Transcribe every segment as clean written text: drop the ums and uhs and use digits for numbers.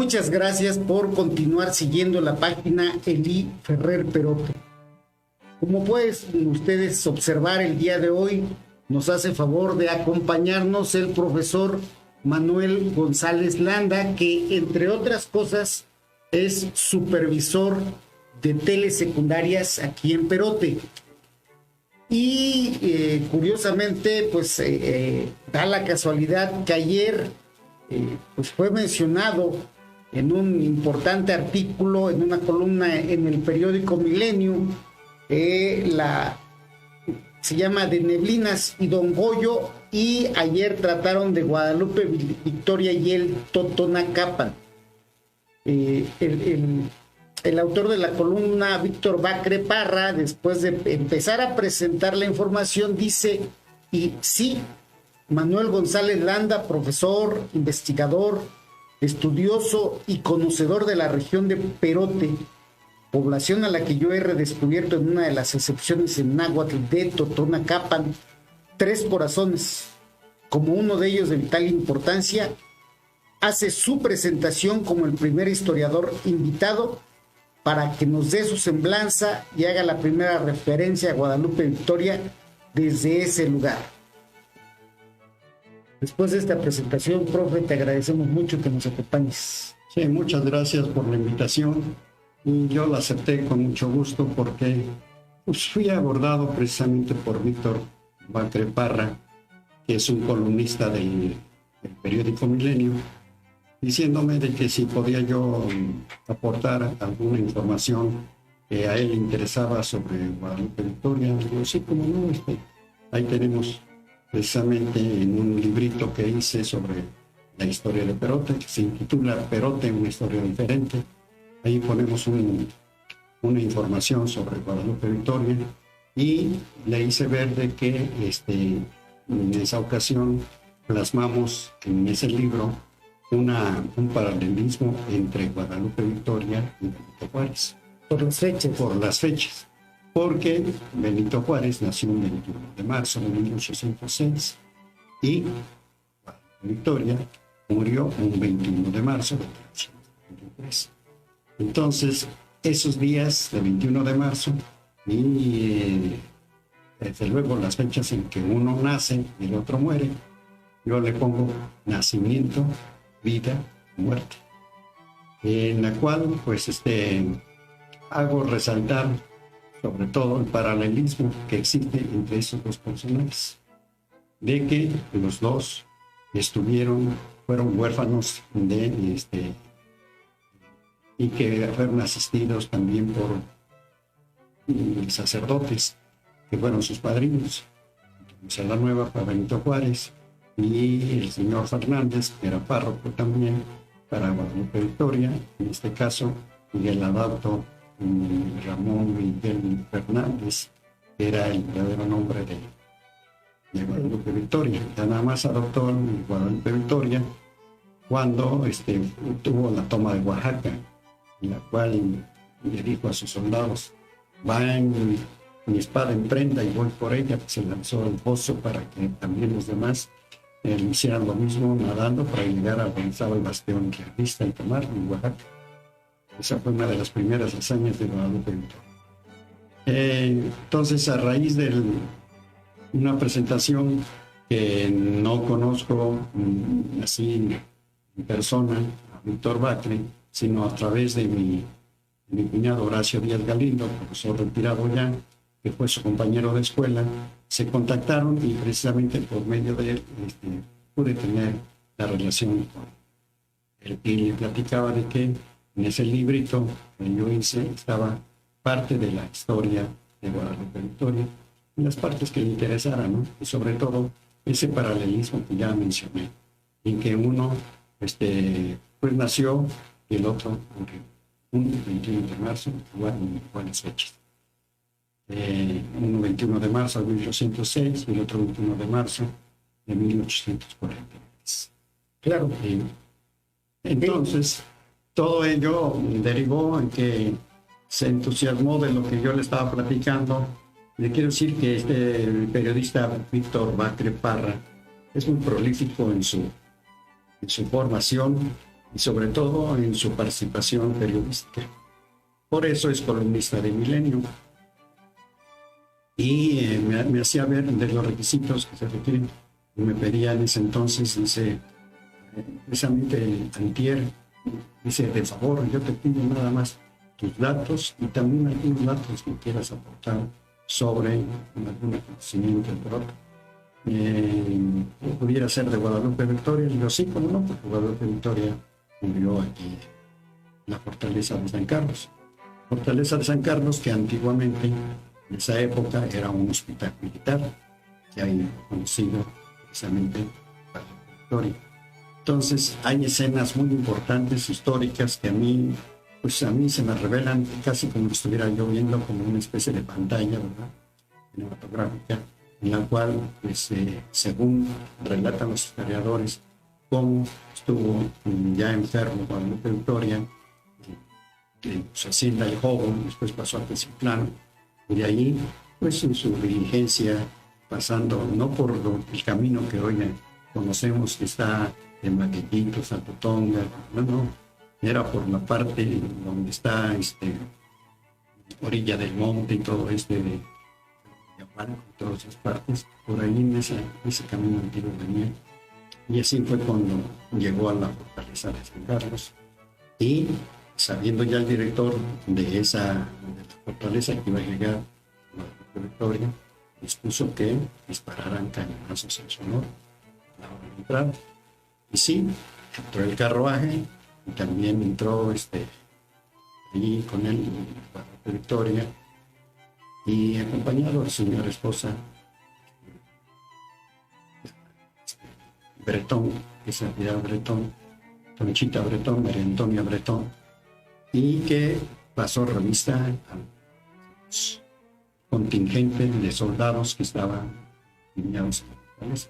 Muchas gracias por continuar siguiendo la página Elí Ferrer Perote. Como pueden ustedes observar, el día de hoy nos hace favor de acompañarnos el profesor Manuel González Landa, que entre otras cosas es supervisor de telesecundarias aquí en Perote. Y curiosamente, pues da la casualidad que ayer pues fue mencionado en un importante artículo, en una columna en el periódico Milenio, se llama De Neblinas y Don Goyo, y ayer trataron de Guadalupe Victoria y el Totonacapan. El autor de la columna, Víctor Bacre Parra, después de empezar a presentar la información, dice, y sí, Manuel González Landa, profesor, investigador, estudioso y conocedor de la región de Perote, población a la que yo he redescubierto en una de las excepciones en náhuatl de Totonacapan, Tres Corazones, como uno de ellos de vital importancia, hace su presentación como el primer historiador invitado para que nos dé su semblanza y haga la primera referencia a Guadalupe Victoria desde ese lugar. Después de esta presentación, profe, te agradecemos mucho que nos acompañes. Sí, muchas gracias por la invitación. Y yo la acepté con mucho gusto porque pues, fui abordado precisamente por Víctor Bacre Parra, que es un columnista del periódico Milenio, diciéndome de que si podía yo aportar alguna información que a él le interesaba sobre Guadalupe Victoria. Yo sí, como no, ahí tenemos precisamente en un librito que hice sobre la historia de Perote, que se intitula Perote, una historia diferente. Ahí ponemos una información sobre Guadalupe Victoria y le hice ver de que en esa ocasión plasmamos en ese libro un paralelismo entre Guadalupe Victoria y Benito Juárez. Por las fechas. Por las fechas. Porque Benito Juárez nació el 21 de marzo de 1806 y Guadalupe Victoria murió un 21 de marzo de 1823. Entonces, esos días de 21 de marzo y desde luego las fechas en que uno nace y el otro muere, yo le pongo nacimiento, vida, muerte, en la cual pues hago resaltar sobre todo el paralelismo que existe entre esos dos personajes, de que los dos fueron huérfanos y que fueron asistidos también por sacerdotes que fueron sus padrinos. Entonces, la nueva para Benito Juárez y el señor Fernández, que era párroco también para Guadalupe Victoria, en este caso Miguel Adalto Ramón Miguel Fernández, que era el verdadero nombre de Guadalupe Victoria. Ya nada más adoptó el Guadalupe Victoria cuando tuvo la toma de Oaxaca, en la cual le dijo a sus soldados: van mi espada en prenda y voy por ella. Pues se lanzó al pozo para que también los demás hicieran lo mismo, nadando para llegar a donde estaba el bastión realista y tomar en Oaxaca. Esa fue una de las primeras hazañas de Guadalupe Victoria. Entonces, a raíz de una presentación que no conozco así en persona, a Víctor Bacre, sino a través de mi cuñado Horacio Díaz Galindo, profesor retirado ya, que fue su compañero de escuela, se contactaron y precisamente por medio de él pude tener la relación con él. Y le platicaba de que en ese librito que yo hice estaba parte de la historia de Guadalupe Victoria, y las partes que le interesaran, ¿no? Y sobre todo ese paralelismo que ya mencioné, en que uno pues nació y el otro murió. Un 21 de marzo, igual en buenas fechas. Uno 21 de marzo de 1806 y el otro 21 de marzo de 1843. Claro. Entonces, todo ello derivó en que se entusiasmó de lo que yo le estaba platicando. Le quiero decir que el periodista Víctor Bacre Parra es muy prolífico en su formación y sobre todo en su participación periodística. Por eso es columnista de Milenio. Y me hacía ver de los requisitos que se requieren. Me pedía en ese entonces, dice, precisamente antier, dice, de favor, yo te pido nada más tus datos y también algunos datos que quieras aportar sobre algún acontecimiento del otro. Pudiera ser de Guadalupe Victoria. Y yo, sí, como no, porque Guadalupe Victoria murió aquí en la fortaleza de San Carlos. Fortaleza de San Carlos, que antiguamente, en esa época, era un hospital militar, que hay conocido precisamente para la Victoria. Entonces, hay escenas muy importantes, históricas, que a mí se me revelan casi como si estuviera yo viendo como una especie de pantalla, ¿verdad?, cinematográfica, en la cual, pues, según relatan los historiadores, cómo estuvo ya enfermo Guadalupe Victoria, su hacienda de Jobo, después pasó a Teciutlán, y de ahí, pues, en su diligencia, pasando no por el camino que hoy conocemos, que está en Maquetito, Santo Tonga, no, era por la parte donde está orilla del monte y todo de todas esas partes, por ahí en ese camino antiguo venía. Y así fue cuando llegó a la fortaleza de San Carlos. Y sabiendo ya el director de la fortaleza que iba a llegar a la Victoria, dispuso que dispararan cañonazos en su honor a la hora de entrar. Y sí, entró el carruaje y también entró allí con él la Victoria, y acompañado de su señora esposa Bretón, que se apellidaba Bretón, Conchita Bretón, María Antonia Bretón, y que pasó revista al contingente de soldados que estaban alineados en la fortaleza.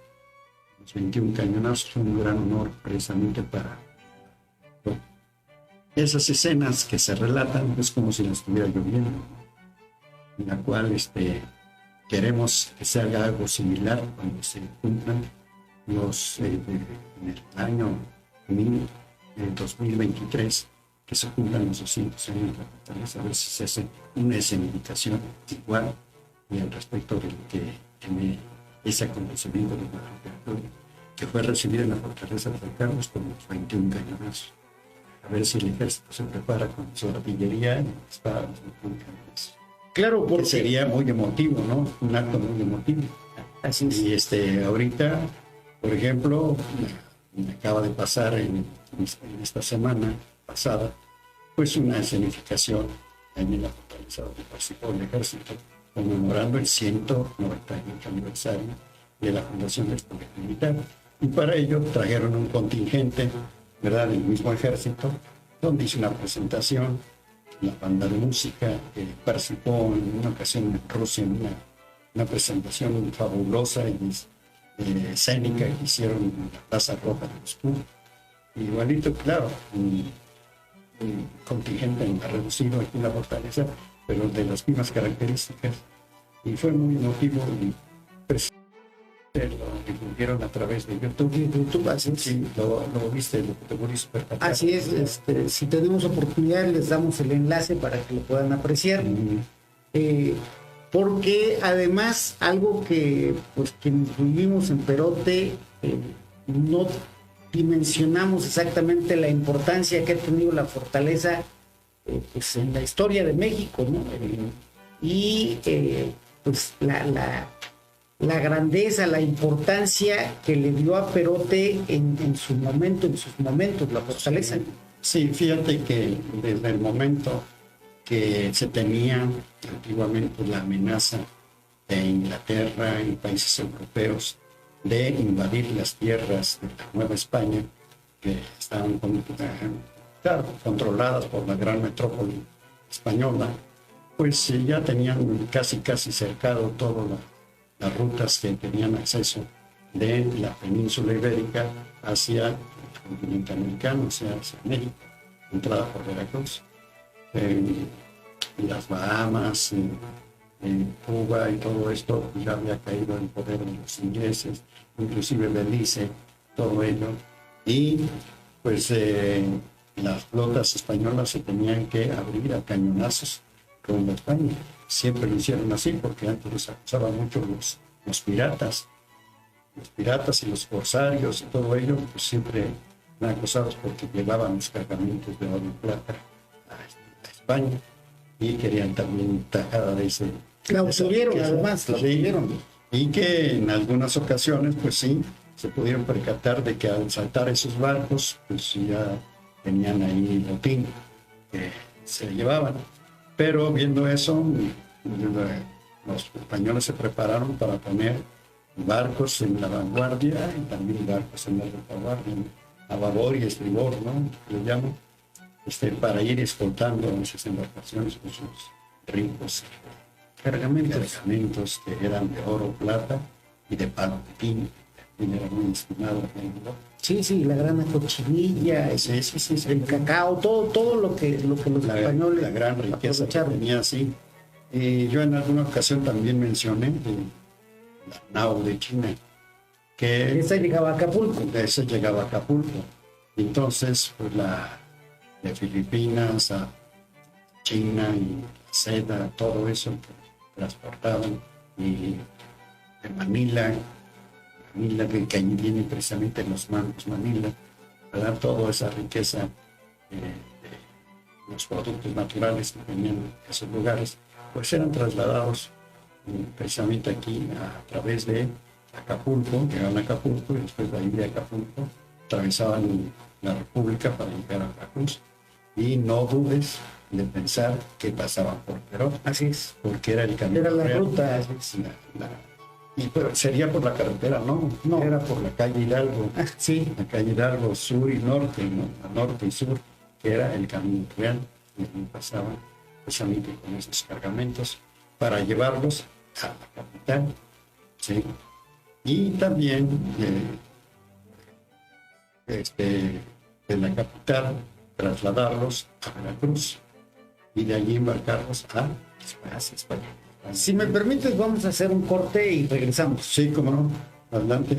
Los 21 cañonazos fue un gran honor precisamente para esas escenas que se relatan. Es como si las estuviera lloviendo, en la cual queremos que se haga algo similar cuando se cumplan en el año 2023, que se cumplan los 200 años de la fortaleza, a ver si se hace una escenificación igual y al respecto de lo que tiene ese acontecimiento de Guadalupe Victoria, que fue recibido en la fortaleza de San Carlos con los 21 cañonazos. A ver si el ejército se prepara con su artillería y espadas y cañonazos. Claro, porque sería muy emotivo, ¿no? Un acto muy emotivo. Así es. Y ahorita, por ejemplo, me acaba de pasar en esta semana pasada, pues una escenificación en la fortaleza donde participó el ejército, conmemorando el 198 aniversario de la fundación del Colegio Militar. Y para ello trajeron un contingente, ¿verdad?, del mismo ejército, donde hizo una presentación, la banda de música, que participó en una ocasión en Rusia en una presentación fabulosa y escénica que hicieron en la Plaza Roja de Moscú. Igualito, claro, un contingente reducido aquí en la fortaleza, pero de las mismas características. Y fue muy emotivo y lo difundieron a través de YouTube. Así es. Sí, lo viste, lo muy súper. Así es, si tenemos oportunidad les damos el enlace para que lo puedan apreciar. Porque además algo que pues quienes vivimos en Perote no dimensionamos exactamente la importancia que ha tenido la fortaleza pues en la historia de México, ¿no? Pues la grandeza, la importancia que le dio a Perote en sus momentos, la fortaleza. Sí, fíjate que desde el momento que se tenía antiguamente la amenaza de Inglaterra y países europeos de invadir las tierras de la Nueva España, que estaban controladas por la gran metrópoli española, pues ya tenían casi cercado todas las rutas que tenían acceso de la península ibérica hacia el continente americano, hacia México, entrada por Veracruz. Las Bahamas, Cuba y todo esto ya había caído en poder de los ingleses, inclusive Belice, todo ello. Y pues las flotas españolas se tenían que abrir a cañonazos con España. Siempre lo hicieron así porque antes les acusaban mucho los piratas. Los piratas y los corsarios y todo ello, pues siempre eran acusados porque llevaban los cargamentos de oro y plata a España y querían también tajada de ese. La obtuvieron, además, la obtuvieron. Y que en algunas ocasiones, pues sí, se pudieron percatar de que al saltar esos barcos, pues ya tenían ahí botín que se llevaban. Pero viendo eso, los españoles se prepararon para poner barcos en la vanguardia y también barcos en la retaguardia, a babor y estribor, ¿no? Lo llaman, para ir escoltando esas embarcaciones con sus ricos cargamentos que eran de oro, plata y de palo de pino. También era muy estimado. Sí, la grana cochinilla, el cacao, todo lo que los españoles, la gran riqueza que tenía, así. Yo en alguna ocasión también mencioné la nao de China, que esa llegaba a Acapulco. Esa llegaba a Acapulco. Entonces, pues de Filipinas a China y seda, todo eso que transportaban, y de Manila, que allí vienen precisamente los manos Manila, ¿verdad? Toda esa riqueza de los productos naturales que venían de esos lugares, pues eran trasladados precisamente aquí a través de Acapulco, llegaban a Acapulco y después de ahí de Acapulco atravesaban la República para llegar a Veracruz. Y no dudes de pensar que pasaban por Perón. Así es. Porque era el camino. Era la real. ruta. Pero sería por la carretera, no, era por la calle Hidalgo. Sí. La calle Hidalgo, sur y norte, ¿no? Norte y sur, que era el camino real, y pasaban precisamente con esos cargamentos para llevarlos a la capital, ¿sí? Y también de la capital trasladarlos a Veracruz y de allí embarcarlos hacia España. Si me permites, vamos a hacer un corte y regresamos. Sí, cómo no, adelante.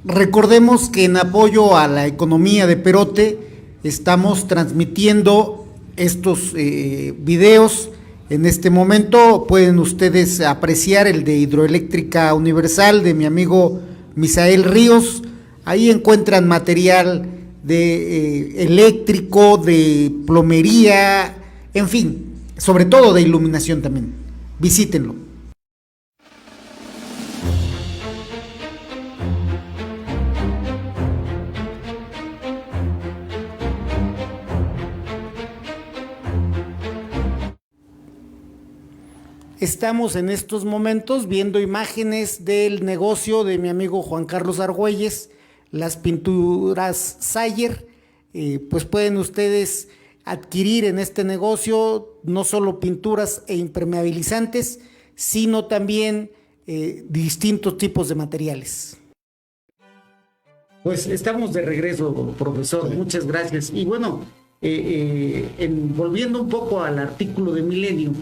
Recordemos que en apoyo a la economía de Perote estamos transmitiendo estos videos. En este momento pueden ustedes apreciar el de Hidroeléctrica Universal de mi amigo Misael Ríos. Ahí encuentran material de eléctrico, de plomería, en fin, sobre todo de iluminación también. Visítenlo. Estamos en estos momentos viendo imágenes del negocio de mi amigo Juan Carlos Argüelles, las pinturas Sayer. Pues pueden ustedes adquirir en este negocio no solo pinturas e impermeabilizantes, sino también distintos tipos de materiales. Pues estamos de regreso, profesor, muchas gracias. Y bueno, volviendo un poco al artículo de Milenio,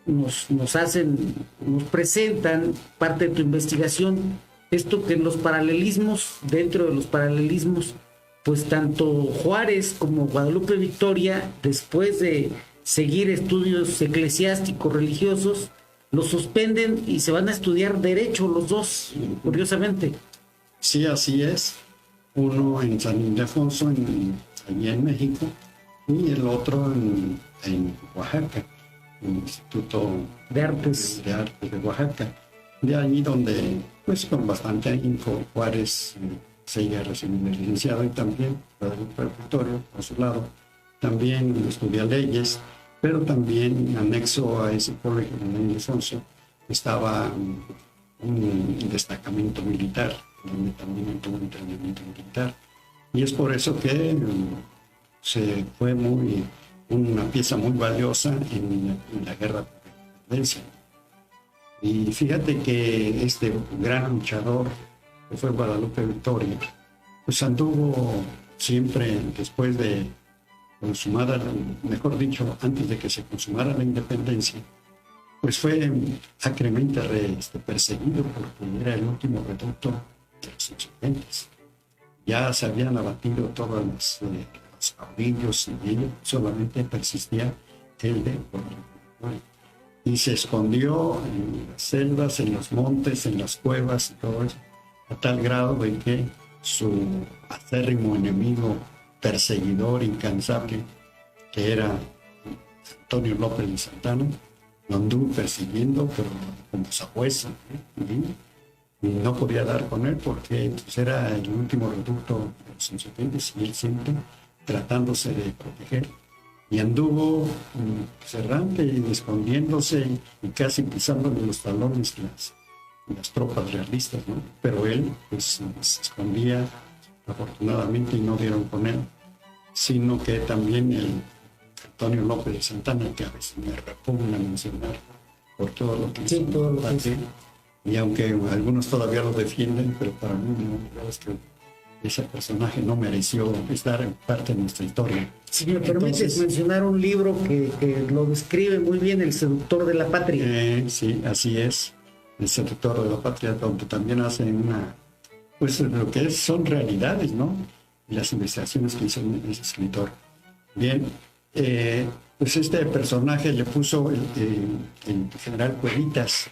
nos presentan parte de tu investigación, esto que en los paralelismos, dentro de los paralelismos, pues tanto Juárez como Guadalupe Victoria, después de seguir estudios eclesiásticos religiosos, los suspenden y se van a estudiar derecho los dos, curiosamente. Sí, así es. Uno en San Ildefonso, allí en México, y el otro en Oaxaca, el Instituto de Artes de Oaxaca. De allí donde, pues con bastante ahínco, Juárez se iba a recibir de licenciado, y también Guadalupe Victoria, por su lado, también estudia leyes, pero también anexo a ese colegio en Ildefonso estaba un destacamento militar, donde también tuvo un entrenamiento militar. Y es por eso que se fue una pieza muy valiosa en la guerra de independencia. Y fíjate que este gran luchador, que fue Guadalupe Victoria, pues anduvo siempre después de consumada, mejor dicho, antes de que se consumara la independencia, pues fue acremente perseguido porque era el último reducto de los insurgentes. Ya se habían abatido todos los caudillos y ello, solamente persistía el de Guadalupe. Y se escondió en las selvas, en los montes, en las cuevas y todo eso, a tal grado de que su acérrimo enemigo, perseguidor incansable, que era Antonio López de Santana, lo anduvo persiguiendo, pero como sabueso, y no podía dar con él porque pues, era el último reducto de los insurgentes y él siempre tratándose de proteger. Y anduvo errante y escondiéndose y casi pisándole los talones las tropas realistas, ¿no? Pero él pues, se escondía afortunadamente y no dieron con él, sino que también el Antonio López de Santana, que a veces me repugna mencionar por todo lo que hizo, todo lo que hizo. Y aunque algunos todavía lo defienden, pero para mí no, es que ese personaje no mereció estar en parte de nuestra historia. Si me permites mencionar un libro que lo describe muy bien, El seductor de la patria. Sí, así es, El seductor de la patria, donde también hacen pues lo que son realidades, ¿no? Y las investigaciones que hizo ese escritor. Bien, pues este personaje le puso el general Cuevitas.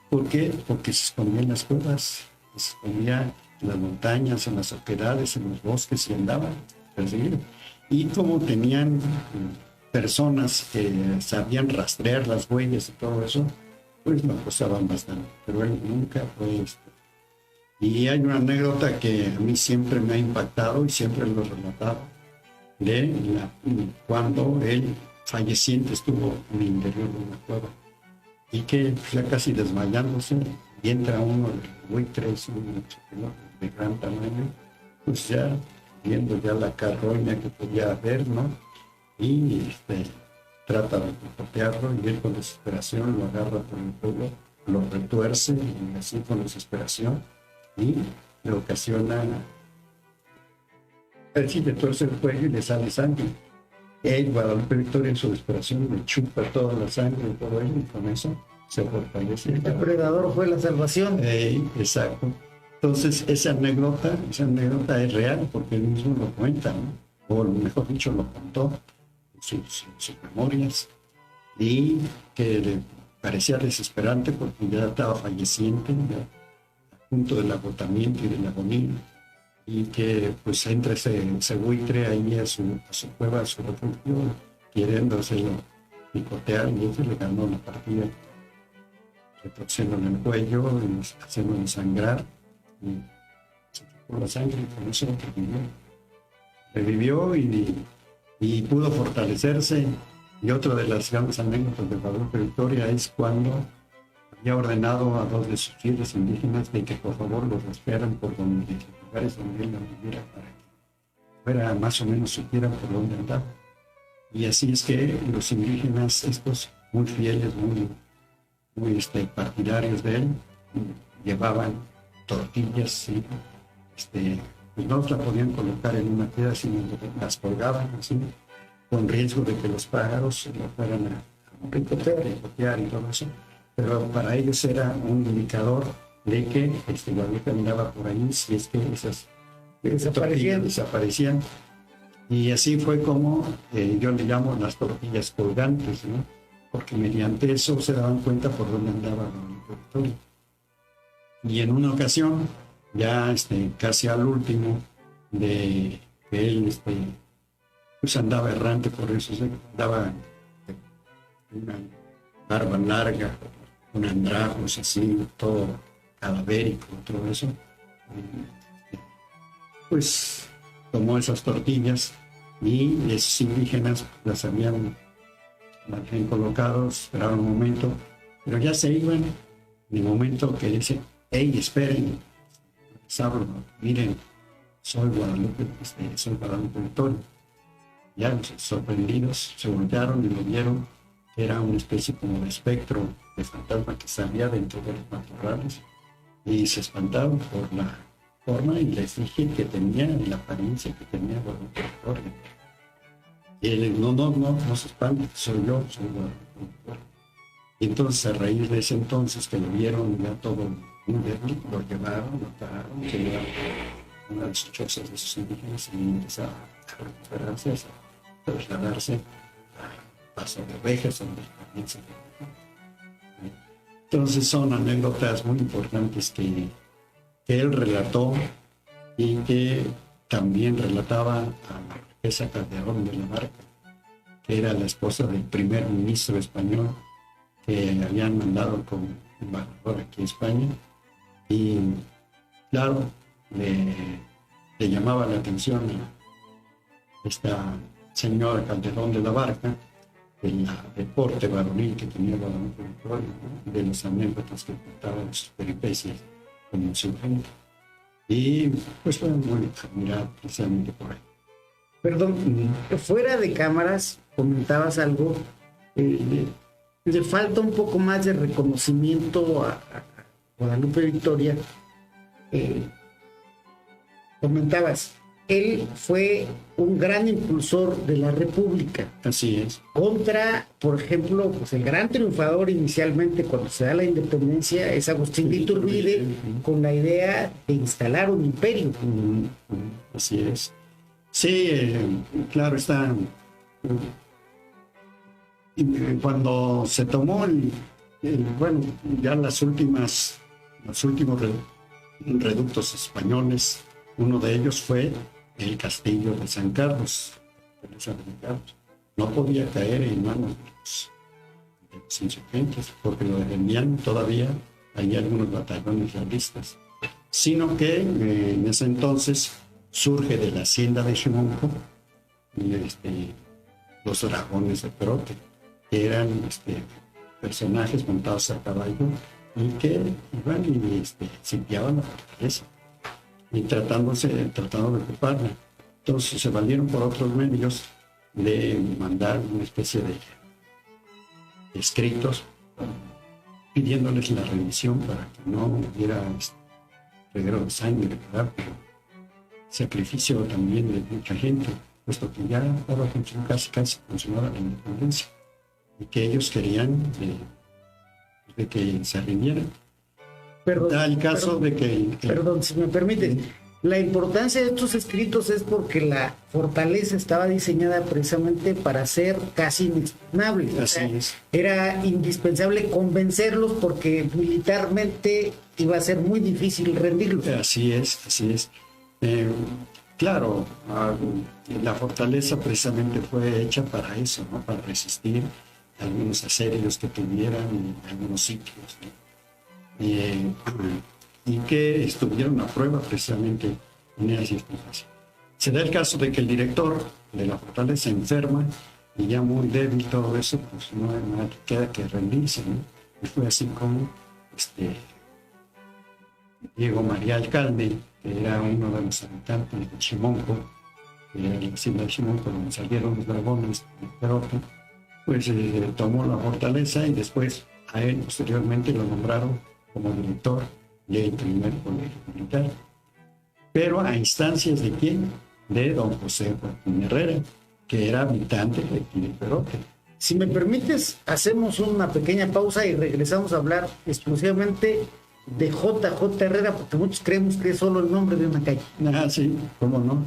¿Por qué? Porque se escondía en las cuevas, se escondía en las montañas, en las oquedades, en los bosques y andaba perseguido. Y como tenían personas que sabían rastrear las huellas y todo eso, pues lo acosaban bastante. Pero él nunca fue esto. Y hay una anécdota que a mí siempre me ha impactado y siempre lo he relatado, de cuando él falleciente estuvo en el interior de una cueva y que ya casi desmayándose y entra uno de buitres, un de gran tamaño, pues ya viendo ya la carroña que podía ver, ¿no? Y trata de picotearlo y él con desesperación lo agarra por el cuello, lo retuerce y así con desesperación y le ocasiona, él sí le tuerce el cuello y le sale sangre. Guadalupe Victoria en su desesperación le chupa toda la sangre y todo ello y con eso se fortalece. El depredador fue la salvación. Exacto. Entonces esa anécdota es real porque él mismo lo cuenta, ¿no? O mejor dicho lo contó en sus memorias y que le parecía desesperante porque ya estaba falleciente, ya a punto del agotamiento y de la agonía, y que pues entra ese buitre ahí a su cueva, a su refugio, queriéndoselo picotear y eso le ganó la partida, retorciéndole el cuello y haciéndole sangrar, y se sacó la sangre y con eso revivió y pudo fortalecerse. Y otra de las grandes anécdotas de Guadalupe Victoria es cuando había ordenado a dos de sus fieles indígenas de que por favor los rastrearan por los lugares donde él viviera para que fuera más o menos supieran por dónde andaba. Y así es que los indígenas, estos muy fieles, muy partidarios de él, llevaban tortillas, ¿sí? Pues no las podían colocar en una piedra, sino que las colgaban así, con riesgo de que los pájaros lo fueran a picotear y todo eso. Pero para ellos era un indicador de que Guadalupe andaba por ahí, si es que esas tortillas desaparecían. Y así fue como yo le llamo las tortillas colgantes, ¿no? Porque mediante eso se daban cuenta por dónde andaba Guadalupe Victoria. Y en una ocasión, ya casi al último de que él pues andaba errante por eso, andaba una barba larga, con andrajos así, todo cadavérico, todo eso. Pues tomó esas tortillas y esos indígenas las habían colocado, esperaron un momento, pero ya se iban en el momento que dicen, hey, esperen, sabro, miren, soy Guadalupe Victoria. Ya los sorprendidos se voltearon y lo vieron, era una especie como de espectro de fantasma que salía dentro de los matorrales y se espantaron por la forma y les dije que tenía, la apariencia que tenía Guadalupe Victoria. Y él, no se espante, soy Guadalupe Victoria. Y entonces a raíz de ese entonces que lo vieron ya todo muy débil, lo llevaron, lo pararon, lo llevaron a una de las chozas de sus indígenas y empezó a recuperarse, a trasladarse a Paso de Ovejas, donde también se recuperó. Entonces son anécdotas muy importantes que él relató y que también relataba a la marquesa Calderón de la Barca, que era la esposa del primer ministro español que habían mandado como embajador aquí a España. Y claro, le llamaba la atención a esta señora Calderón de la Barca, del deporte varonil que tenía Guadalupe Victoria, ¿no? De las anécdotas que contaba de sus peripecias como insurgente. Y pues fue muy admirado precisamente por ahí. Perdón, fuera de cámaras comentabas algo, le falta un poco más de reconocimiento a Guadalupe Victoria. Comentabas, él fue un gran impulsor de la República. Así es. Contra, por ejemplo, pues el gran triunfador inicialmente cuando se da la independencia es Agustín de Iturbide, con la idea de instalar un imperio. Así es. Sí, claro, está. Cuando se tomó bueno, ya los últimos reductos españoles, uno de ellos fue el castillo de San Carlos. No podía caer en manos de los insurgentes, porque lo defendían todavía, hay algunos batallones realistas, sino que en ese entonces surge de la hacienda de Chimonco los dragones de Perote, que eran personajes montados a caballo y que iban y sitiaban la fortaleza y tratando de ocuparla. Entonces se valieron por otros medios de mandar una especie de escritos pidiéndoles la rendición para que no hubiera reguero de sangre, ¿verdad? Pero sacrificio también de mucha gente, puesto que ya estaba casi consumada la independencia y que ellos querían de que se rindieran. Perdón, si me permite. La importancia de estos escritos es porque la fortaleza estaba diseñada precisamente para ser casi inexpugnable. Así es. Era indispensable convencerlos porque militarmente iba a ser muy difícil rendirlos. Así es. Claro, la fortaleza precisamente fue hecha para eso, ¿no? Para resistir algunos asedios que tuvieran algunos sitios, ¿no? Y que estuvieron a prueba precisamente en esa circunstancia. Se da el caso de que el director de la fortaleza se enferma y ya muy débil todo eso, pues no queda que rendirse, ¿no? Y fue así como Diego María Alcalde, que era uno de los habitantes de Chimonco, que era la hacienda de Chimonco, donde salieron los dragones de Perote, pues tomó la fortaleza y después a él posteriormente lo nombraron como director del primer colegio militar. Pero a instancias de ¿quién? De don José Joaquín Herrera, que era habitante de aquí de Perote. Si me permites, hacemos una pequeña pausa y regresamos a hablar exclusivamente de JJ Herrera, porque muchos creemos que es solo el nombre de una calle. Ah, sí, ¿cómo no?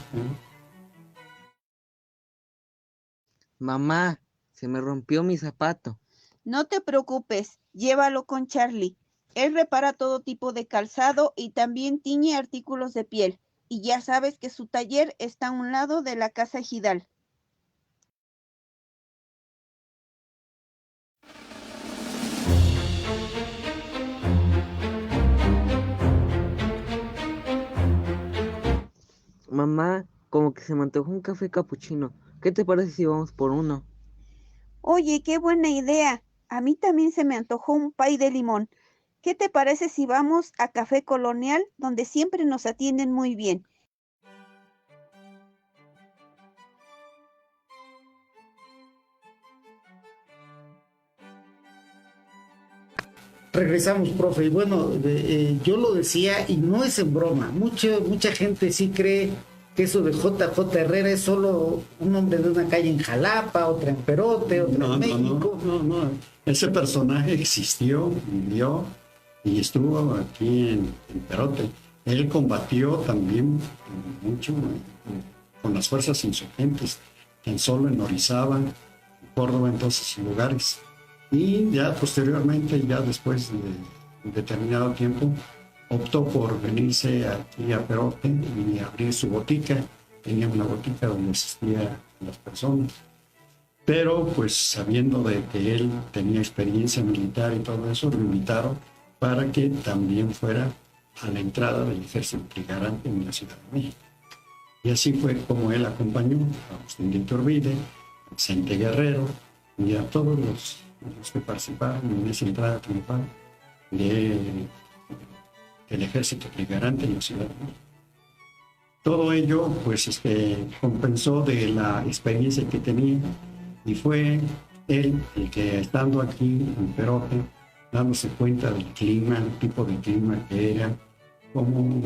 Mamá, se me rompió mi zapato. No te preocupes, llévalo con Charlie. Él repara todo tipo de calzado y también tiñe artículos de piel. Y ya sabes que su taller está a un lado de la casa ejidal. Mamá, como que se me antojó un café capuchino. ¿Qué te parece si vamos por uno? Oye, qué buena idea. A mí también se me antojó un pay de limón. ¿Qué te parece si vamos a Café Colonial, donde siempre nos atienden muy bien? Regresamos, profe, y bueno, yo lo decía y no es en broma. Mucha gente sí cree que eso de JJ Herrera es solo un nombre de una calle en Jalapa, otra en Perote, otra en México. No. Ese personaje existió, vivió, y estuvo aquí en Perote. Él combatió también mucho con las fuerzas insurgentes, tan solo en Orizaba, en Córdoba, en todos esos lugares. Y ya posteriormente, ya después de un determinado tiempo, optó por venirse aquí a Perote y abrir su botica. Tenía una botica donde asistía a las personas. Pero pues sabiendo de que él tenía experiencia militar y todo eso, lo invitaron para que también fuera a la entrada del ejército trigarante en la Ciudad de México. Y así fue como él acompañó a Agustín de Iturbide, a Vicente Guerrero y a todos los que participaron en esa entrada triunfal del ejército trigarante en la Ciudad de México. Todo ello pues compensó de la experiencia que tenía, y fue él el que, estando aquí en Perote, dándose cuenta del clima, el tipo de clima que era, como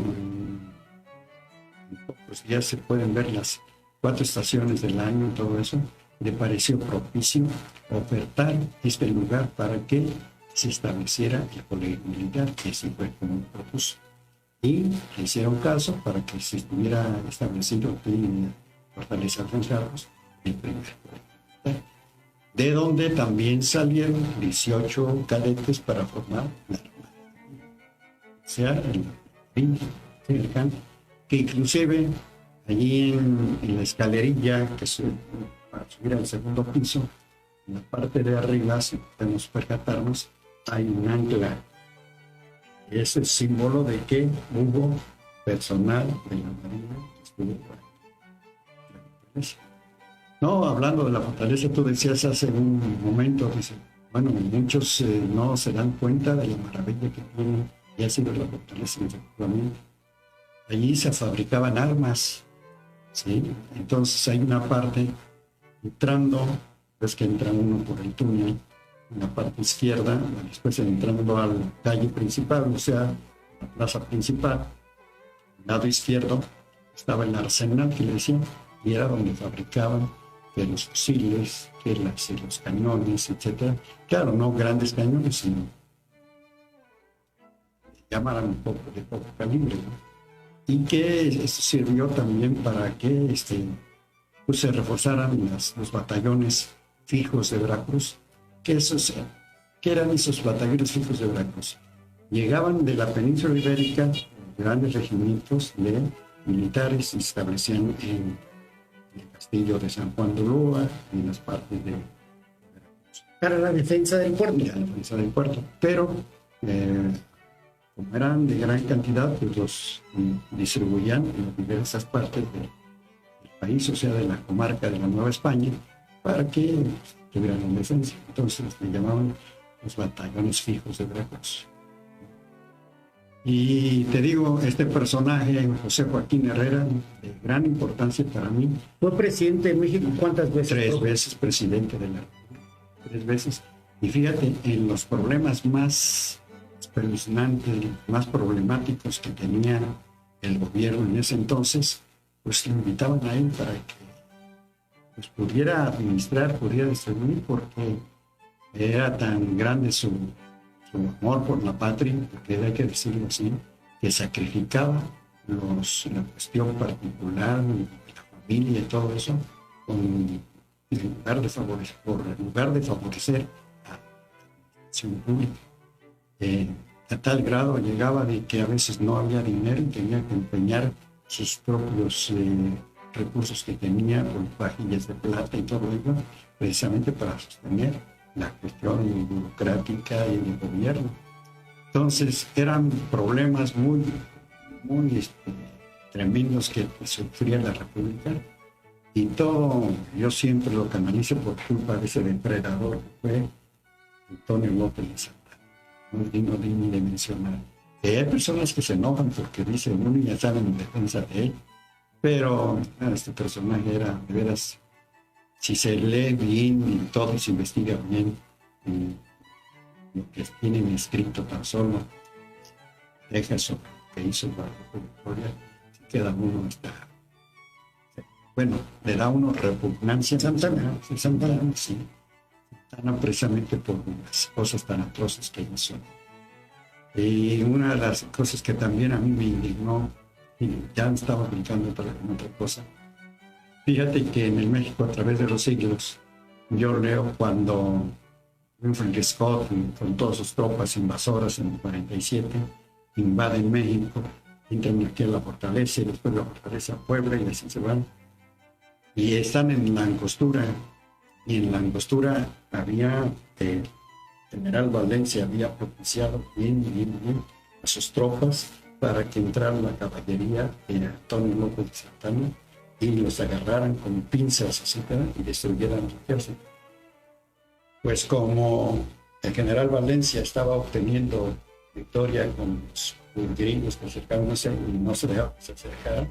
pues ya se pueden ver las 4 estaciones del año y todo eso, le pareció propicio ofertar este lugar para que se estableciera el colegio militar, que así fue como propuso. Y le hicieron caso para que se estuviera establecido aquí en Fortaleza San Carlos el primer colegio militar, de donde también salieron 18 cadetes para formar la Armada. O sea, el campo, que inclusive allí en la escalerilla para subir al segundo piso, en la parte de arriba, si podemos percatarnos, hay un ancla. Es el símbolo de que hubo personal de la Marina que estuvo por ahí. No, hablando de la fortaleza, tú decías hace un momento, dice, bueno, muchos no se dan cuenta de la maravilla que tiene y ha sido la fortaleza, efectivamente. Allí se fabricaban armas, ¿sí? Entonces hay una parte, entrando, es que entra uno por el túnel, en la parte izquierda, después entrando a la calle principal, o sea, la plaza principal, al lado izquierdo estaba el arsenal que le decían, y era donde fabricaban que los fusiles, que los cañones, etc. Claro, no grandes cañones, sino llamaran un poco de poco calibre, ¿no? Y que esto sirvió también para que pues se reforzaran los batallones fijos de Veracruz. ¿Qué eran esos batallones fijos de Veracruz? Llegaban de la península ibérica grandes regimientos de militares, se establecían en el castillo de San Juan de Ulúa y en las partes de Veracruz. Para la defensa del puerto. La defensa del puerto. Pero como eran de gran cantidad, pues los distribuían en diversas partes del país, o sea, de la comarca de la Nueva España, para que tuvieran una defensa. Entonces le llamaban los batallones fijos de Veracruz. Y te digo, este personaje, José Joaquín Herrera, de gran importancia para mí. ¿Fue presidente de México cuántas veces? 3 veces presidente de la República. 3 veces. Y fíjate, en los problemas más espeluznantes, más problemáticos que tenía el gobierno en ese entonces, pues lo invitaban a él para que pues, pudiera administrar, pudiera distribuir, porque era tan grande su amor por la patria, porque hay que decirlo así, que sacrificaba la cuestión particular, la familia y todo eso, en lugar de favorecer a la administración pública. A tal grado llegaba de que a veces no había dinero y tenía que empeñar sus propios recursos que tenía, con vajillas de plata y todo ello, precisamente para sostener la cuestión burocrática y el gobierno. Entonces eran problemas muy tremendos que sufría la República, y todo yo siempre lo canalizo por culpa de ese depredador que fue Antonio López de Santana. No es digno ni de mencionar. Hay personas que se enojan porque dicen, uno ya saben en defensa de él, pero este personaje era, de veras, si se lee bien y todo se investiga bien, lo que tienen escrito tan solo deja sobre lo que hizo la Victoria, queda uno bueno, le da uno repugnancia. Santana, sí. Santana, precisamente por las cosas tan atroces que hizo Y una de las cosas que también a mí me indignó, y ya me estaba brincando en otra cosa, fíjate que en el México a través de los siglos, yo leo cuando Winfield Scott con todas sus tropas invasoras en el 47 invaden México, entran aquí a la fortaleza y después la fortaleza Puebla y así se van. Y están en la Angostura, y en la Angostura había, el general Valencia había propiciado bien a sus tropas para que entrara la caballería de Antonio López de Santana y los agarraran con pinzas, etcétera, y destruyeran el ejército. Pues como el general Valencia estaba obteniendo victoria con los gringos que se acercaron a él y no se dejaban que se acercaran,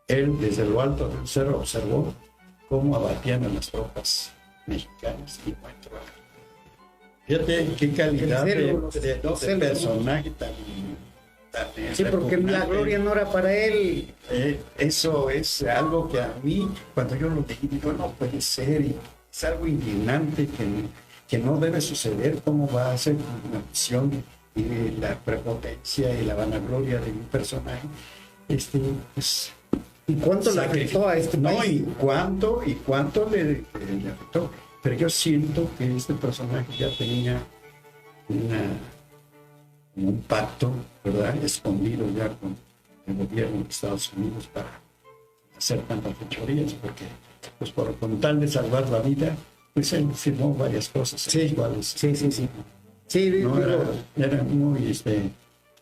él desde lo alto del cerro observó cómo abatían a las tropas mexicanas y muerto. Fíjate qué calidad de personaje tan sí, porque la gloria no era para él. Eso es algo que a mí, cuando yo lo leí, digo, no puede ser, y es algo indignante que no debe suceder. ¿Cómo va a ser una visión y la prepotencia y la vanagloria de un personaje? Pues, ¿Y cuánto le afectó a este país? No, y cuánto le afectó. Pero yo siento que este personaje ya tenía un pacto, ¿verdad?, escondido ya con el gobierno de Estados Unidos para hacer tantas fechorías, porque pues con tal de salvar la vida, pues él firmó varias cosas. Sí, No, era muy,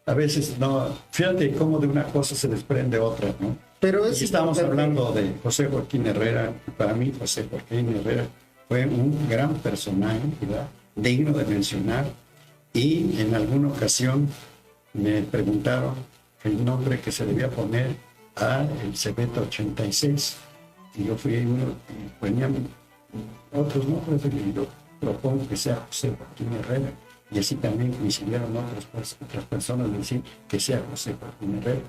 a veces no, fíjate cómo de una cosa se desprende otra, ¿no? Pero y estamos hablando de José Joaquín Herrera. Para mí José Joaquín Herrera fue un gran personaje, ¿verdad?, digno de mencionar. Y en alguna ocasión me preguntaron el nombre que se debía poner a el Cebeta 86. Y yo fui uno y ponían otros nombres, y yo propongo que sea José Joaquín Herrera. Y así también coincidieron otras personas decir que sea José Joaquín Herrera.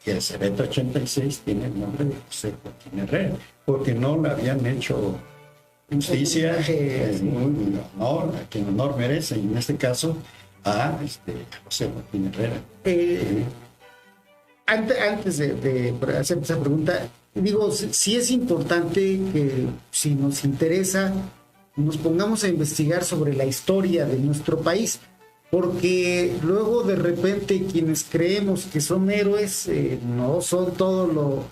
Y el Cebeta 86 tiene el nombre de José Joaquín Herrera, porque no le habían hecho justicia, un honor, a quien honor merece, y en este caso a José Joaquín Herrera. Antes de hacer esa pregunta, digo, sí es importante que, si nos interesa, nos pongamos a investigar sobre la historia de nuestro país, porque luego de repente quienes creemos que son héroes no son todo lo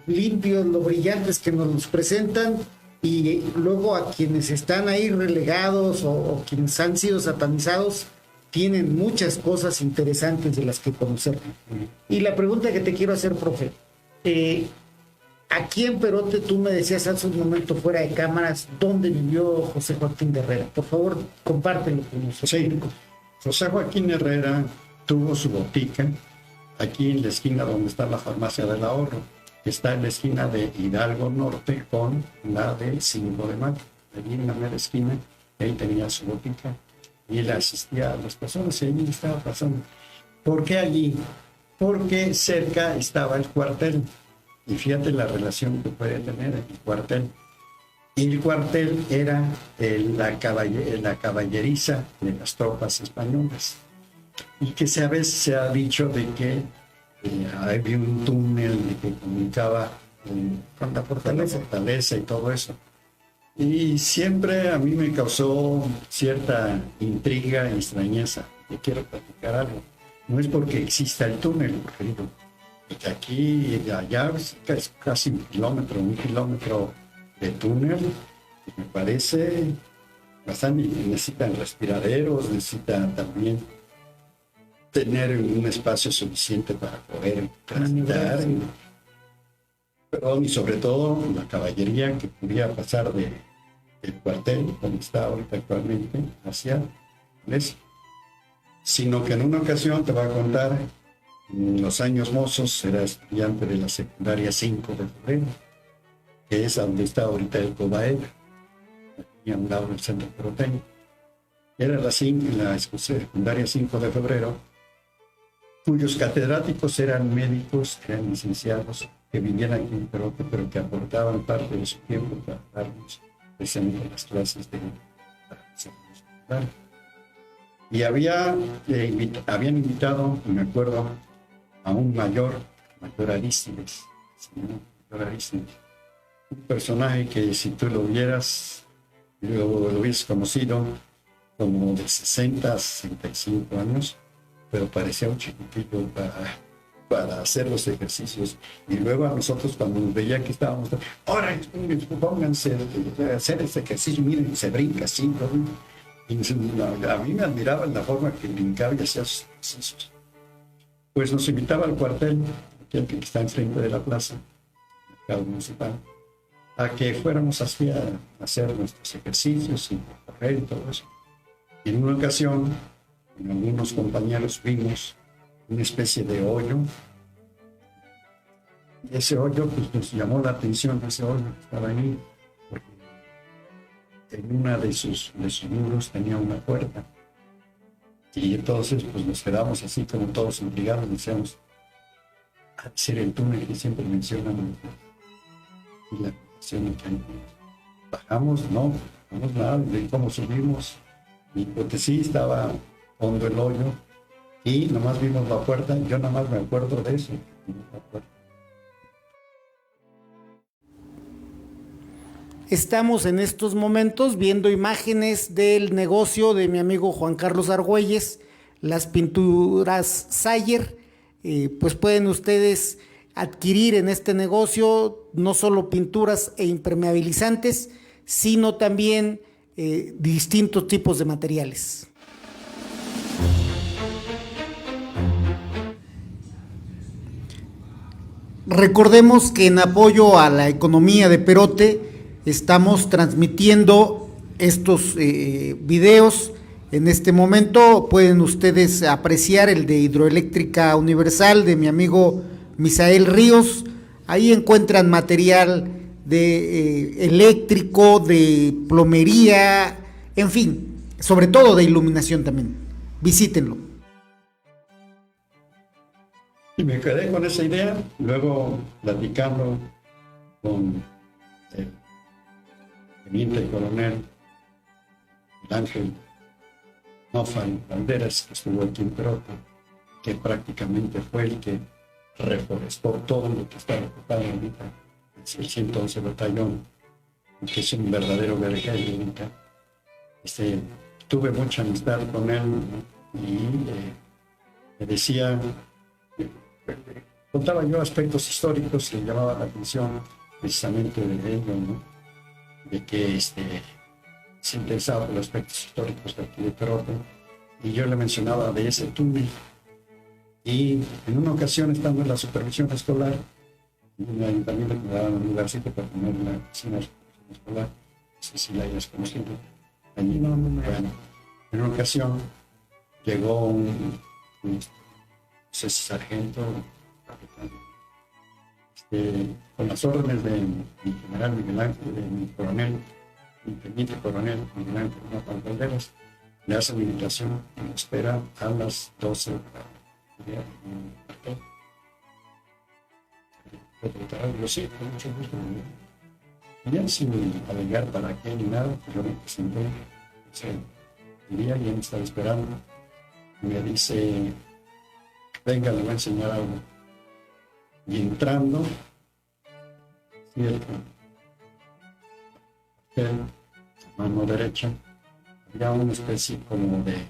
limpios, lo brillantes que nos los presentan, y luego a quienes están ahí relegados o quienes han sido satanizados tienen muchas cosas interesantes de las que conocer. Y la pregunta que te quiero hacer, profe, aquí en Perote tú me decías hace un momento fuera de cámaras dónde vivió José Joaquín Herrera. Por favor, compártelo con nosotros. Sí, José Joaquín Herrera tuvo su botica aquí en la esquina donde está la Farmacia del Ahorro, que está en la esquina de Hidalgo Norte con la de 5 de Mayo. Allí en la mera esquina, ahí tenía su botica y él asistía a las personas y allí estaba pasando. ¿Por qué allí? Porque cerca estaba el cuartel. Y fíjate la relación que puede tener el cuartel. El cuartel era la caballeriza de las tropas españolas. Y que a veces se ha dicho de que había un túnel que comunicaba con la fortaleza y todo eso. Y siempre a mí me causó cierta intriga y extrañeza. Te quiero platicar algo. No es porque exista el túnel, porque digo, de aquí y de allá es casi un kilómetro de túnel. Me parece bastante. Necesitan respiraderos, necesitan también tener un espacio suficiente para poder transitar. Perdón, y sobre todo la caballería que pudiera pasar del cuartel, donde está ahorita actualmente, hacia Iglesia. Sino que en una ocasión te voy a contar, en los años mozos, era estudiante de la secundaria 5 de febrero, que es donde está ahorita el Cobael, aquí a un lado del centro peroteño. Era la secundaria 5 de febrero, cuyos catedráticos eran médicos, eran licenciados, que vivían aquí en Perote, pero que aportaban parte de su tiempo para darnos precisamente las clases de secundaria. Y habían invitado, me acuerdo, a un mayor Arístides, mayor Arístides, un personaje que si tú lo hubieras conocido, como de 60 a 65 años, pero parecía un chiquitillo para hacer los ejercicios. Y luego a nosotros, cuando nos veía que estábamos, ahora pónganse a hacer este ejercicio, miren, se brinca así, ¿no? Y a mí me admiraba la forma que brincaba y hacía sus ejercicios. Pues nos invitaba al cuartel, aquel que está enfrente de la plaza, el mercado municipal, a que fuéramos así a hacer nuestros ejercicios y correr y todo eso. Y en una ocasión, con algunos compañeros vimos una especie de hoyo. Y ese hoyo pues, nos llamó la atención, ese hoyo que estaba ahí, porque en una de sus muros tenía una puerta. Y entonces pues nos quedamos así como todos intrigados, decíamos, a ser el túnel que siempre mencionan. Y la cuestión que bajamos, no nada, de cómo subimos. Y porque sí estaba hondo el hoyo y nomás vimos la puerta. Yo nada más me acuerdo de eso. Estamos en estos momentos viendo imágenes del negocio de mi amigo Juan Carlos Argüelles, las pinturas Sayer. Pues pueden ustedes adquirir en este negocio no solo pinturas e impermeabilizantes, sino también distintos tipos de materiales. Recordemos que en apoyo a la economía de Perote estamos transmitiendo estos videos. En este momento pueden ustedes apreciar el de Hidroeléctrica Universal de mi amigo Misael Ríos. Ahí encuentran material de eléctrico, de plomería, en fin, sobre todo de iluminación también. Visítenlo. Y me quedé con esa idea, luego platicando con el teniente coronel Ángel Nofal Valderas, que estuvo aquí en Perote, que prácticamente fue el que reforestó todo lo que está ocupado ahorita, el 111 Batallón, que es un verdadero guerrero ahorita. Tuve mucha amistad con él y me decía, contaba yo aspectos históricos que llamaba la atención precisamente de ello, ¿no? De que se interesaba por los aspectos históricos de aquí de Perote, y yo le mencionaba de ese túnel. Y en una ocasión, estando en la supervisión escolar, en el ayuntamiento me daban un lugarcito para poner la oficina de supervisión escolar, no sé si la hayas conocido. Allí, bueno, en una ocasión llegó un sargento, capitán, con las órdenes de mi general Miguel Ángel, de mi coronel, mi teniente coronel Miguel Ángel Nofal Valderas, le hace la invitación y lo espera a las 12 de la tarde. Yo sí, con mucho gusto. Bien, sin alegar para qué ni nada, yo me presenté, diría, y él estaba esperando. Y me dice, venga, le voy a enseñar algo. Y entrando, cierto, mano derecha, había una especie como de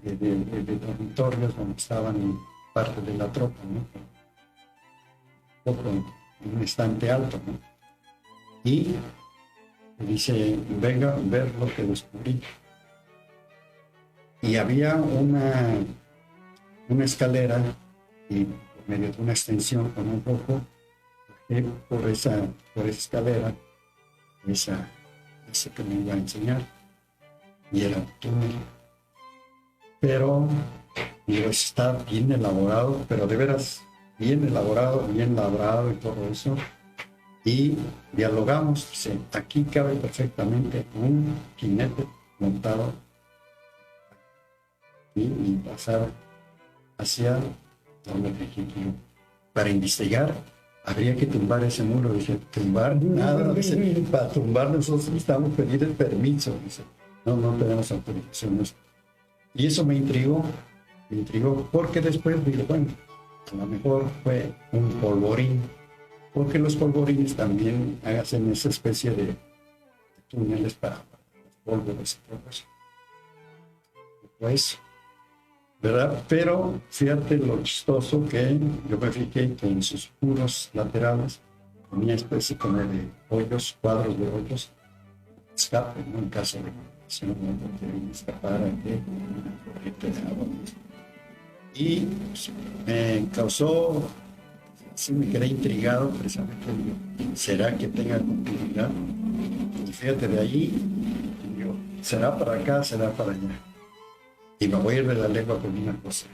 dormitorios donde estaban parte de la tropa, ¿no? Un poco en un estante alto, ¿no? Y me dice, venga a ver lo que descubrí. Y había una escalera, y por medio de una extensión con un poco, por esa escalera, ese que me iba a enseñar, y era un túnel. Pero está bien elaborado, pero de veras bien elaborado, bien labrado y todo eso. Y dialogamos, dice, aquí cabe perfectamente un jinete montado y pasar hacia donde ejecutivo. Para investigar habría que tumbar ese muro. Dice, tumbar nada, dice, para tumbar nosotros necesitamos pedir el permiso. Dice, no tenemos autorización. Y eso me intrigó porque después digo, bueno, a lo mejor fue un polvorín, porque los polvorines también hacen esa especie de túneles para los pólvoros y todo eso. Pues, ¿verdad? Pero fíjate lo chistoso que yo me fijé que en sus muros laterales tenía especie como de hoyos, cuadros de hoyos, escape, ¿no? En caso de si no me escapara de una corriente de agua. Y pues, me causó, sí me quedé intrigado precisamente, digo, ¿será que tenga continuidad? Y fíjate, de allí, digo, ¿será para acá, será para allá? Y me voy a ir de la lengua con una cosa.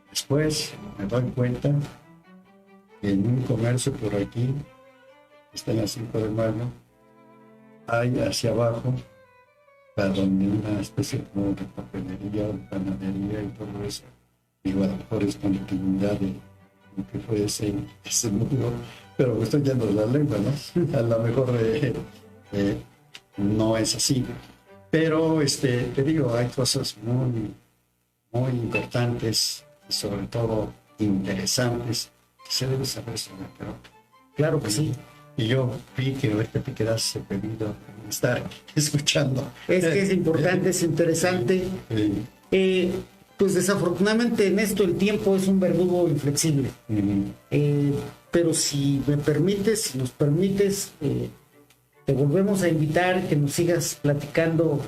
Después me doy cuenta que en un comercio por aquí, está en la 5 de mayo, hay hacia abajo, para donde una especie como de papelería, de panadería y todo eso. Digo, a lo mejor es continuidad de lo que fue ese mundo, pero me estoy yendo de la lengua, ¿no? A lo mejor no es así. Pero te digo, hay cosas muy, muy importantes y sobre todo interesantes que se debe saber sobre el Perú. Claro que sí. Y yo vi que ahorita te quedas pedido estar escuchando. Es que es importante, es interesante. Pues desafortunadamente en esto el tiempo es un verdugo inflexible. Pero si me permites, si nos permites, te volvemos a invitar, que nos sigas platicando.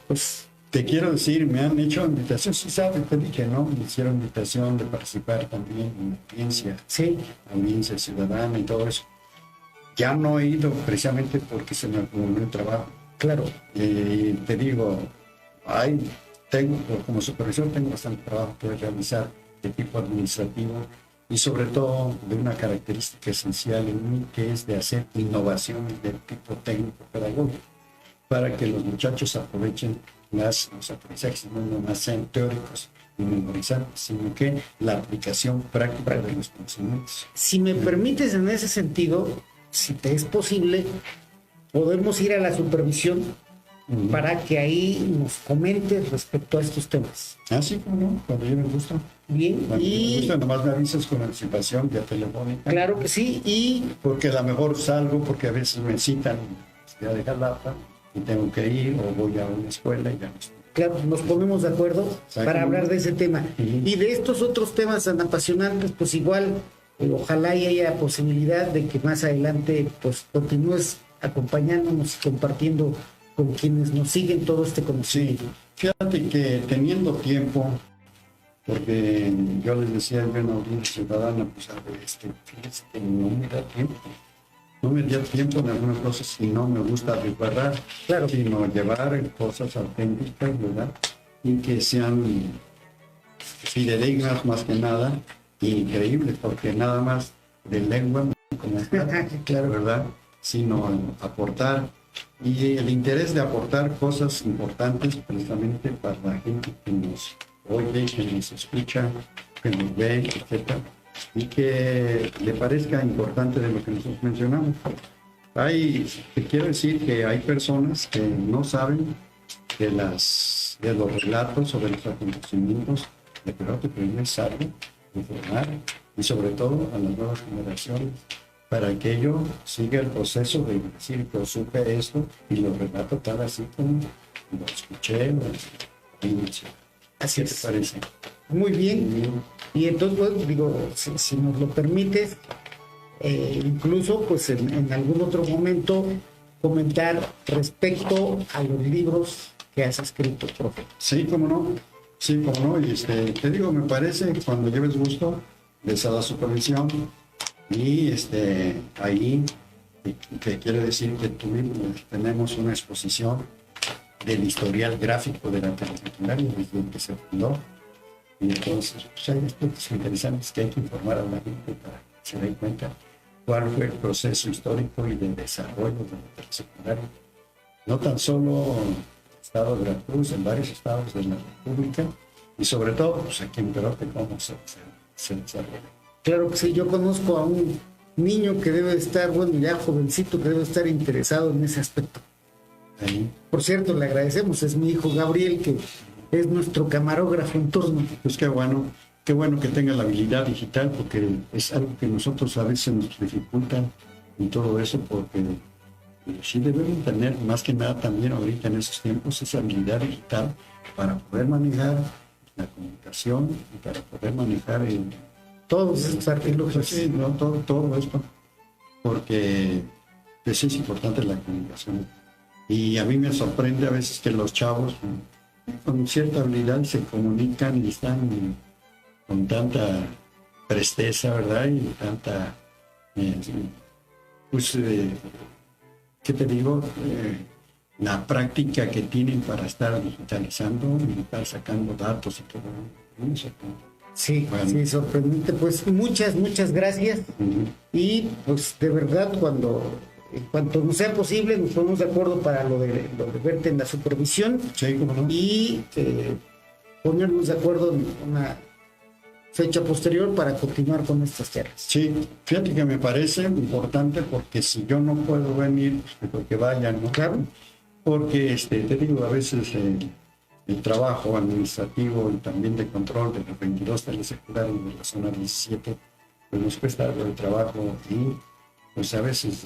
Pues te quiero decir, me han hecho invitación, sí sabes, te dije, ¿no? Me hicieron invitación de participar también en la audiencia, sí, audiencia ciudadana y todo eso. Ya no he ido precisamente porque se me acumuló el trabajo. Claro. Te digo, como supervisor tengo bastante trabajo que realizar de tipo administrativo y sobre todo de una característica esencial en mí, que es de hacer innovaciones del tipo técnico-pedagógico para que los muchachos aprovechen los aprendizajes, no más sean teóricos y memorizantes, sino que la aplicación práctica de los conocimientos. Si me permites, en ese sentido, si te es posible, podemos ir a la supervisión para que ahí nos comentes respecto a estos temas. Sí, como no, cuando yo me gusta. Bien, cuando me gusta, nomás me avisas con anticipación vía telefónica. Claro que sí, y porque a lo mejor salgo, porque a veces me citan a dejar Jalapa y tengo que ir, o voy a una escuela y ya no estoy. Claro, nos ponemos de acuerdo para hablar de ese tema. Y de estos otros temas tan apasionantes, pues igual, ojalá y haya posibilidad de que más adelante pues continúes acompañándonos y compartiendo con quienes nos siguen todo este conocimiento. Sí, fíjate que teniendo tiempo, porque yo les decía yo en la audiencia ciudadana, pues fíjense que no me da tiempo. No me da tiempo en algunas cosas y no me gusta reparar, claro, sino llevar cosas auténticas, ¿verdad? Y que sean fidedignas más que nada, increíbles, porque nada más de lengua, como claro, ¿verdad? Sino aportar, y el interés de aportar cosas importantes precisamente para la gente que nos oye, que nos escucha, que nos ve, etcétera, y que le parezca importante de lo que nosotros mencionamos. Te quiero decir que hay personas que no saben de los relatos o de los acontecimientos de Perú, que es necesario informar, y sobre todo a las nuevas generaciones, para que ello siga el proceso de decir que supe esto y lo relato tal así como lo escuché, lo inició. Así ¿Qué te parece? Muy bien. Y entonces, pues, digo, si nos lo permites, incluso pues en algún otro momento comentar respecto a los libros que has escrito, profe. Sí, cómo no. Sí, cómo no. Y te digo, me parece que cuando lleves gusto, les a la supervisión. Y ahí te quiero decir que tenemos una exposición del historial gráfico de la telesecundaria desde que se fundó. Y entonces pues, hay aspectos interesantes que hay que informar a la gente para que se den cuenta cuál fue el proceso histórico y de desarrollo de la telesecundaria. No tan solo en el estado de Veracruz, en varios estados de la República, y sobre todo pues, aquí en Perú, cómo se desarrolla. Claro que sí, yo conozco a un niño que debe estar, bueno, ya jovencito, que debe estar interesado en ese aspecto. Ahí. Por cierto, le agradecemos, es mi hijo Gabriel, que Es nuestro camarógrafo en turno. Pues qué bueno que tenga la habilidad digital, porque es algo que nosotros a veces nos dificulta y todo eso, porque sí debemos tener, más que nada también ahorita en esos tiempos, esa habilidad digital para poder manejar la comunicación y para poder manejar Todos estos artilugios. sí, no, todo esto, porque pues, es importante la comunicación. Y a mí me sorprende a veces que los chavos con cierta habilidad se comunican y están con tanta presteza, ¿verdad? Y tanta, ¿qué te digo? La práctica que tienen para estar digitalizando y estar sacando datos y todo eso. Sí, Bueno. sí, sorprendente. Pues muchas gracias. Y pues de verdad, en cuanto nos sea posible, nos ponemos de acuerdo para lo de verte en la supervisión Sí, cómo no. y ponernos de acuerdo en una fecha posterior para continuar con estas charlas. Sí, fíjate que me parece importante, porque si yo no puedo venir, pues que vayan, ¿no? Claro. Porque te digo, a veces el trabajo administrativo y también de control de los 22 telesecundarios de la zona 17, pues nos cuesta algo de trabajo y pues a veces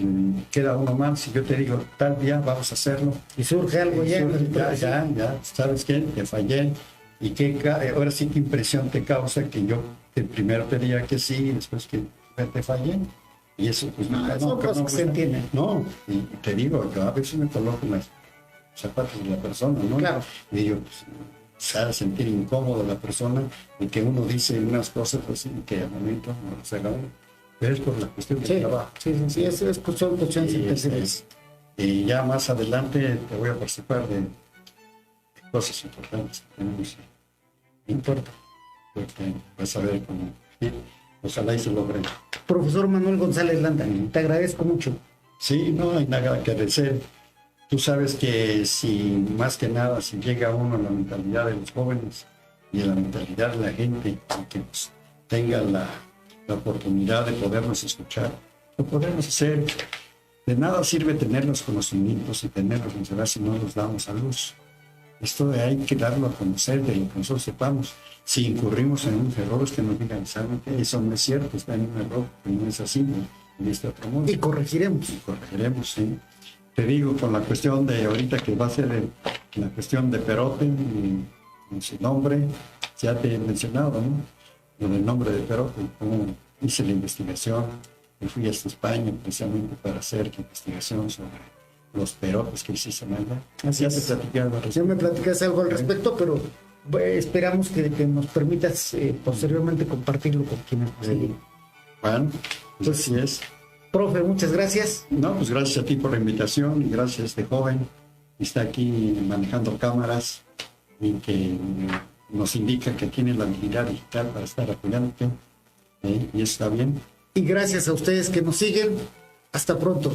queda uno mal. Si yo te digo, tal día vamos a hacerlo, Y surge algo ya. ya, ¿sabes qué? Te fallé. Y ahora sí, qué impresión te causa que yo primero te diga que sí y después que te fallé. Y eso, pues son cosas que se entienden. No, y te digo, yo a veces me coloco en los zapatos de la persona, ¿no? Claro. Y digo, pues, se ha de sentir incómodo la persona y que uno dice unas cosas así que al momento no se haga uno. Pero es por la cuestión del trabajo. Sí, es cuestiones Y, entendibles. y ya más adelante te voy a participar de cosas importantes que tenemos. Importa, porque vas a ver cómo, sí, ojalá y se logre. Profesor Manuel González Landa, te agradezco mucho. Sí, no hay nada que agradecer. Tú sabes que si más que nada, si llega uno a la mentalidad de los jóvenes y a la mentalidad de la gente, y que pues, tenga la oportunidad de podernos escuchar, lo podemos hacer. De nada sirve tener los conocimientos y tenerlos en verdad si no los damos a luz. Esto hay que darlo a conocer de lo que nosotros sepamos. Si incurrimos en unos errores, que nos digan, ¿saben qué? Eso no es cierto, está en un error, que no es así, ¿no? En este otro mundo. Y corregiremos. Y corregiremos, sí. Te digo, con la cuestión de ahorita que va a ser la cuestión de Perote, y su nombre, ya te he mencionado, ¿no? Lo del nombre de Perote, cómo hice la investigación, y fui hasta España precisamente para hacer investigación sobre los perotes que hiciste allá. Así Ya es. te platicé algo al Ya respecto. me platicas algo al respecto, pero esperamos que nos permitas posteriormente compartirlo con quienes nos siguen. Bueno, pues así es. Profe, muchas gracias. No, pues gracias a ti por la invitación y gracias a este joven que está aquí manejando cámaras y que nos indica que tiene la habilidad digital para estar apoyándote. Y eso está bien. Y gracias a ustedes que nos siguen. Hasta pronto.